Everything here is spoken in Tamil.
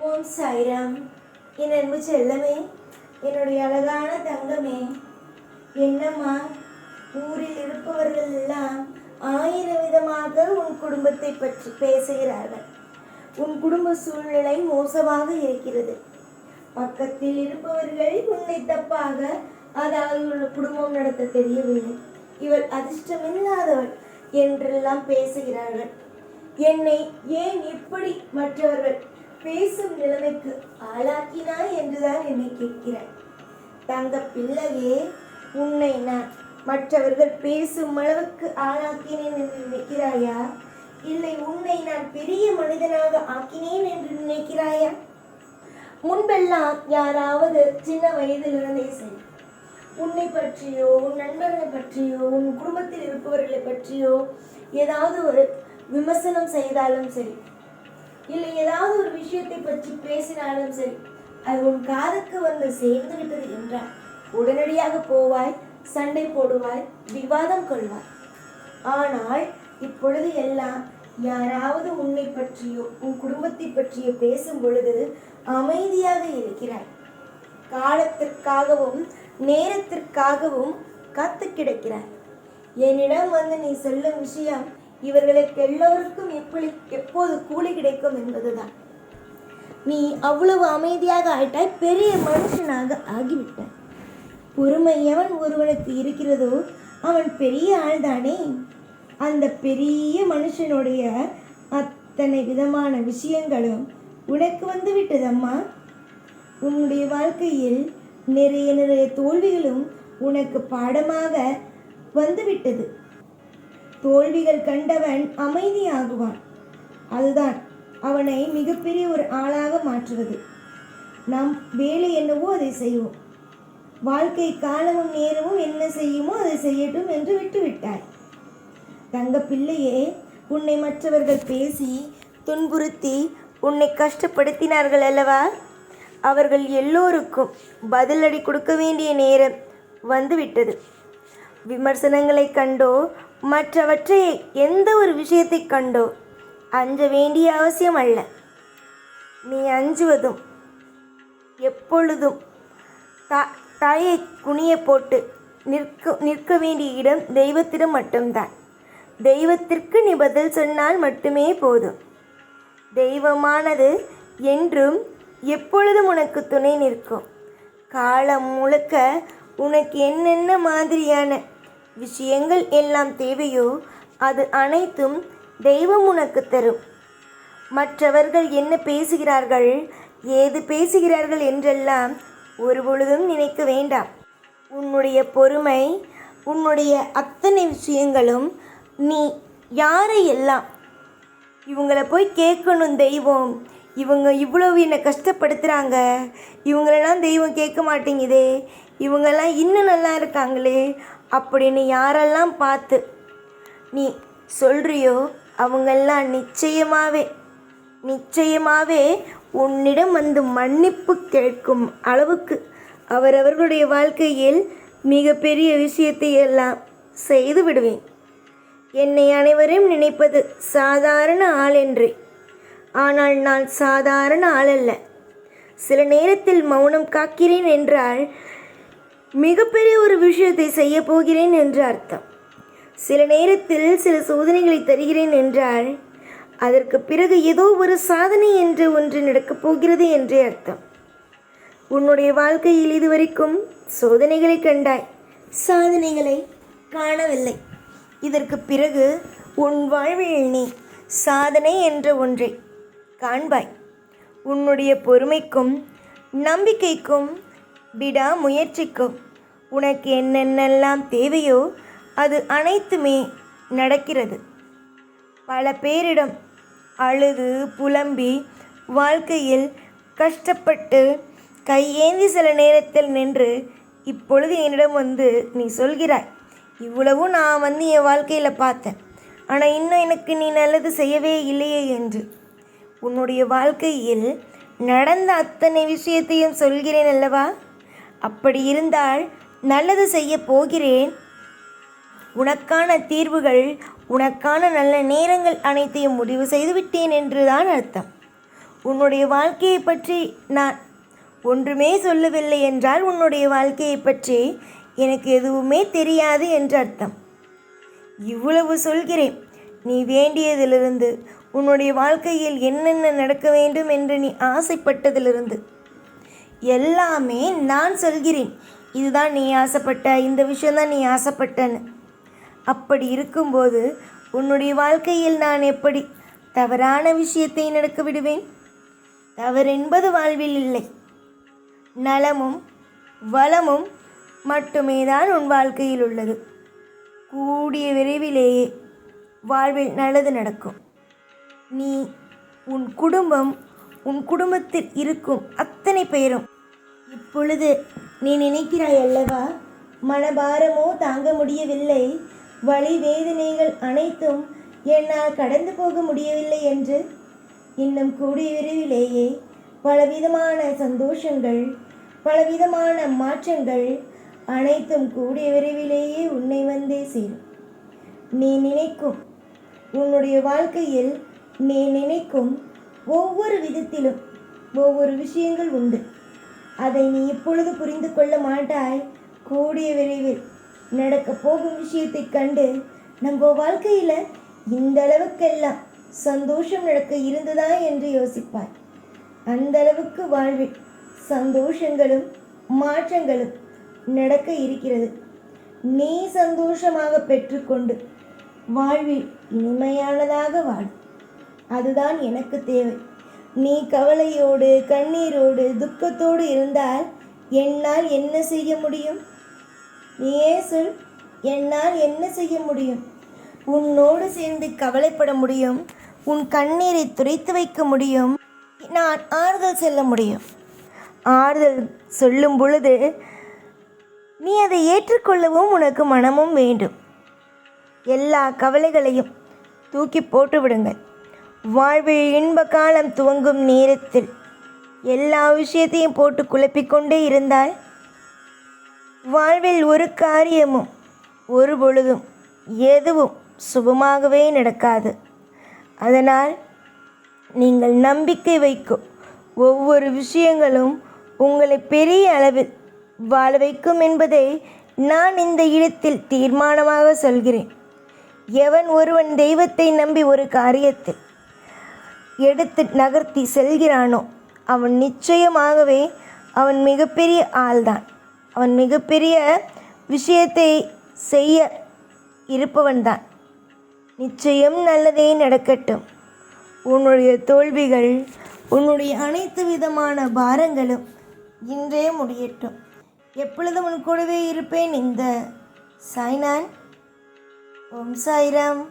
ஓம் சாய்ராம். என் அன்பு செல்லமே, என்னுடைய அழகான தங்கமே, என்னம்மா ஊரில் இருப்பவர்கள் எல்லாம் ஆயிரம் விதமாக உன் குடும்பத்தை பற்றி பேசுகிறார்கள். உன் குடும்ப சூழ்நிலை மோசமாக இருக்கிறது. பக்கத்தில் இருப்பவர்கள் உன்னை தப்பாக, அதாவது ஒரு குடும்பம் நடத்த தெரியவில்லை, இவள் அதிர்ஷ்டமில்லாதவள் என்றெல்லாம் பேசுகிறார்கள். என்னை ஏன் இப்படி மற்றவர்கள் பேசும் நிலைமைக்கு ஆளாக்கினாய் என்றுதான் என்னை கேட்கிறாய். தங்க பிள்ளையே, உன்னை நான் மற்றவர்கள் பேசும் அளவுக்கு ஆளாக்கினேன் என்று நினைக்கிறாயா? இல்லை உன்னை நான் பெரிய மனிதனாக ஆக்கினேன் என்று நினைக்கிறாயா? முன்பெல்லாம் யாராவது சின்ன வயதிலிருந்தே சரி, உன்னை பற்றியோ உன் நண்பர்களை பற்றியோ உன் குடும்பத்தில் இருப்பவர்களை பற்றியோ ஏதாவது ஒரு விமர்சனம் செய்தாலும் சரி, இல்லை ஏதாவது ஒரு விஷயத்தை பற்றி பேசினாலும் சரி, அது உன் காதுக்கு வந்து சேர்ந்து விட்டது என்றால் உடனடியாக போவாய், சண்டை போடுவாய், விவாதம் கொள்வாய். ஆனால் இப்பொழுது எல்லாம் யாராவது உன்னை பற்றியோ உன் குடும்பத்தை பற்றியோ பேசும் பொழுது அமைதியாக இருக்கிறாய். காலத்திற்காகவும் நேரத்திற்காகவும் காத்து கிடக்கிறாய். என்னிடம் வந்து நீ சொல்லும் விஷயம் இவர்களுக்கு எல்லோருக்கும் எப்போது கூலி கிடைக்கும் என்பதுதான். நீ அவ்வளவு அமைதியாக ஆயிட்டாய், பெரிய மனுஷனாக ஆகிவிட்டாய். பொறுமை எவன் ஒருவனுக்கு இருக்கிறதோ அவன் பெரிய ஆள்தானே. அந்த பெரிய மனுஷனுடைய அத்தனை விதமான விஷயங்களும் உனக்கு வந்து விட்டதம்மா. உன்னுடைய வாழ்க்கையில் நிறைய நிறைய தோல்விகளும் உனக்கு பாடமாக வந்துவிட்டது. தோல்விகள் கண்டவன் அமைதியாகுவான். அதுதான் அவனை மிகப்பெரிய ஒரு ஆளாக மாற்றுவது. நம் வேலை என்னவோ அதை செய்வோம். வாழ்க்கை காலமும் நேரமும் என்ன செய்யுமோ அதை செய்யட்டும் என்று விட்டுவிட்டாய். தங்க பிள்ளையே, உன்னை மற்றவர்கள் பேசி துன்புறுத்தி உன்னை கஷ்டப்படுத்தினார்கள் அல்லவா? அவர்கள் எல்லோருக்கும் பதிலடி கொடுக்க வேண்டிய நேரம் வந்துவிட்டது. விமர்சனங்களை கண்டோ மற்றவற்றை எந்த ஒரு விஷயத்தை கண்டோ அஞ்ச வேண்டிய அவசியம் அல்ல. நீ அஞ்சுவதும் எப்பொழுதும் தாயை குனிய போட்டு நிற்க வேண்டிய இடம் தெய்வத்திடம் மட்டும்தான். தெய்வத்திற்கு நீ பதில் சொன்னால் மட்டுமே போதும். தெய்வமானது என்றும் எப்பொழுதும் உனக்கு துணை நிற்கும். காலம் முழுக்க உனக்கு என்னென்ன மாதிரியான விஷயங்கள் எல்லாம் தேவையோ அது அனைத்தும் தெய்வம் உனக்கு தரும். மற்றவர்கள் என்ன பேசுகிறார்கள், ஏது பேசுகிறார்கள் என்றெல்லாம் ஒருபொழுதும் நினைக்க வேண்டாம். உன்னுடைய பொறுமை, உன்னுடைய அத்தனை விஷயங்களும் நீ யாரையெல்லாம் இவங்கள போய் கேட்கணும், தெய்வம் இவங்க இவ்வளவு என்னை கஷ்டப்படுத்துகிறாங்க, இவங்களெல்லாம் தெய்வம் கேட்க மாட்டேங்குதே, இவங்கெல்லாம் இன்னும் நல்லா இருக்காங்களே அப்படின்னு யாரெல்லாம் பார்த்து நீ சொல்கிறியோ அவங்கெல்லாம் நிச்சயமாகவே உன்னிடம் வந்து மன்னிப்பு கேட்கும் அளவுக்கு அவரவர்களுடைய வாழ்க்கையில் மிகப்பெரிய விஷயத்தை எல்லாம் செய்து விடுவேன். என்னை அனைவரும் நினைப்பது சாதாரண ஆள் என்று. ஆனால் நான் சாதாரண ஆள் அல்ல. சில நேரத்தில் மௌனம் காக்கிறேன் என்றால் மிகப்பெரிய ஒரு விஷயத்தை செய்ய போகிறேன் என்று அர்த்தம். சில நேரத்தில் சில சோதனைகளை தருகிறேன் என்றால் அதற்கு பிறகு ஏதோ ஒரு சாதனை என்று ஒன்று நடக்கப் போகிறது என்றே அர்த்தம். உன்னுடைய வாழ்க்கையில் இதுவரைக்கும் சோதனைகளை கண்டாய், சாதனைகளை காணவில்லை. இதற்கு பிறகு உன் வாழ்வில் நீ சாதனை என்ற ஒன்றை காண்பாய். உன்னுடைய பொறுமைக்கும் நம்பிக்கைக்கும் விடாமுயற்சிக்கும் உனக்கு என்னென்னலாம் தேவையோ அது அனைத்துமே நடக்கிறது. பல பேரிடம் அழுது புலம்பி வாழ்க்கையில் கஷ்டப்பட்டு கையேந்தி சில நேரத்தில் நின்று இப்பொழுது என்னிடம் வந்து நீ சொல்கிறாய், இவ்வளவும் நான் வந்து என் வாழ்க்கையில் பார்த்தேன், ஆனால் இன்னும் எனக்கு நீ நல்லது செய்யவே இல்லையே என்று. உன்னுடைய வாழ்க்கையில் நடந்த அத்தனை விஷயத்தையும் சொல்கிறேன் அல்லவா? அப்படி இருந்தால் நல்லது செய்ய போகிறேன். உனக்கான தீர்வுகள், உனக்கான நல்ல நேரங்கள் அனைத்தையும் முடிவு செய்துவிட்டேன் என்றுதான் அர்த்தம். உன்னுடைய வாழ்க்கையை பற்றி நான் ஒன்றுமே சொல்லவில்லை என்றால் உன்னுடைய வாழ்க்கையை பற்றி எனக்கு எதுவுமே தெரியாது என்று அர்த்தம். இவ்வளவு சொல்கிறேன். நீ வேண்டியதிலிருந்து, உன்னுடைய வாழ்க்கையில் என்னென்ன நடக்க வேண்டும் என்று நீ ஆசைப்பட்டதிலிருந்து எல்லாமே நான் சொல்கிறேன். இதுதான் நீ ஆசைப்பட்ட, இந்த விஷயந்தான் நீ ஆசைப்பட்டன்னு. அப்படி இருக்கும்போது உன்னுடைய வாழ்க்கையில் நான் எப்படி தவறான விஷயத்தை நடக்க விடுவேன்? தவறென்பது வாழ்வில் இல்லை. நலமும் வளமும் மட்டுமே தான் உன் வாழ்க்கையில் உள்ளது. கூடிய விரைவிலேயே வாழ்வில் நல்லது நடக்கும். நீ, உன் குடும்பம், உன் குடும்பத்தில் இருக்கும் அத்தனை பேரும் இப்பொழுது நீ நினைக்கிறாய் அல்லவா, மனபாரமோ தாங்க முடியவில்லை, வலி வேதனைகள் அனைத்தும் என்னால் கடந்து போக முடியவில்லை என்று. இன்னும் கூடிய விரைவிலேயே பலவிதமான சந்தோஷங்கள், பலவிதமான மாற்றங்கள் அனைத்தும் கூடிய விரைவிலேயே உன்னை வந்தே சேரும். நீ நினைக்கும், உன்னுடைய வாழ்க்கையில் நீ நினைக்கும் ஒவ்வொரு விதத்திலும் ஒவ்வொரு விஷயங்கள் உண்டு. அதை நீ இப்பொழுது புரிந்து கொள்ள மாட்டாய். கூடிய விரைவில் நடக்கப் போகும் விஷயத்தை கண்டு நம்ம வாழ்க்கையில் இந்த அளவுக்கெல்லாம் சந்தோஷம் நடக்க இருந்ததா என்று யோசிப்பாய். அந்த அளவுக்கு வாழ்வில் சந்தோஷங்களும் மாற்றங்களும் நடக்க இருக்கிறது. நீ சந்தோஷமாக பெற்றுக்கொண்டு வாழ்வில் இனிமையானதாக வாழ, அதுதான் எனக்கு தேவை. நீ கவலையோடு, கண்ணீரோடு, துக்கத்தோடு இருந்தால் என்னால் என்ன செய்ய முடியும்? நீயே சொல், என்னால் என்ன செய்ய முடியும்? உன்னோடு சேர்ந்து கவலைப்பட முடியும், உன் கண்ணீரை துடைத்து வைக்க முடியும், நான் ஆறுதல் சொல்ல முடியும். ஆறுதல் சொல்லும் பொழுது நீ அதை ஏற்றுக்கொள்ளவும் உனக்கு மனமும் வேண்டும். எல்லா கவலைகளையும் தூக்கி போட்டு விடுங்கள். வாழ்வில் இன்ப காலம் துவங்கும் நேரத்தில் எல்லா விஷயத்தையும் போட்டு குழப்பிக்கொண்டே இருந்தால் வாழ்வில் ஒரு காரியமும் ஒரு பொழுதும் எதுவும் சுபமாகவே நடக்காது. அதனால் நீங்கள் நம்பிக்கை வைக்கும் ஒவ்வொரு விஷயங்களும் உங்களை பெரிய அளவில் வாழ வைக்கும் என்பதை நான் இந்த இடத்தில் தீர்மானமாக சொல்கிறேன். எவன் ஒருவன் தெய்வத்தை நம்பி ஒரு காரியத்தில் எடுத்து நகர்த்தி செல்கிறானோ அவன் நிச்சயமாகவே அவன் மிகப்பெரிய ஆள்தான். அவன் மிகப்பெரிய விஷயத்தை செய்ய இருப்பவன்தான். நிச்சயம் நல்லதே நடக்கட்டும். உன்னுடைய தோல்விகள், உன்னுடைய அனைத்து விதமான பாரங்களும் இன்றே முடியட்டும். எப்பொழுதும் உன் கூடவே இருப்பேன். இந்த சாய்நான். ஓம் சாய்ராம்.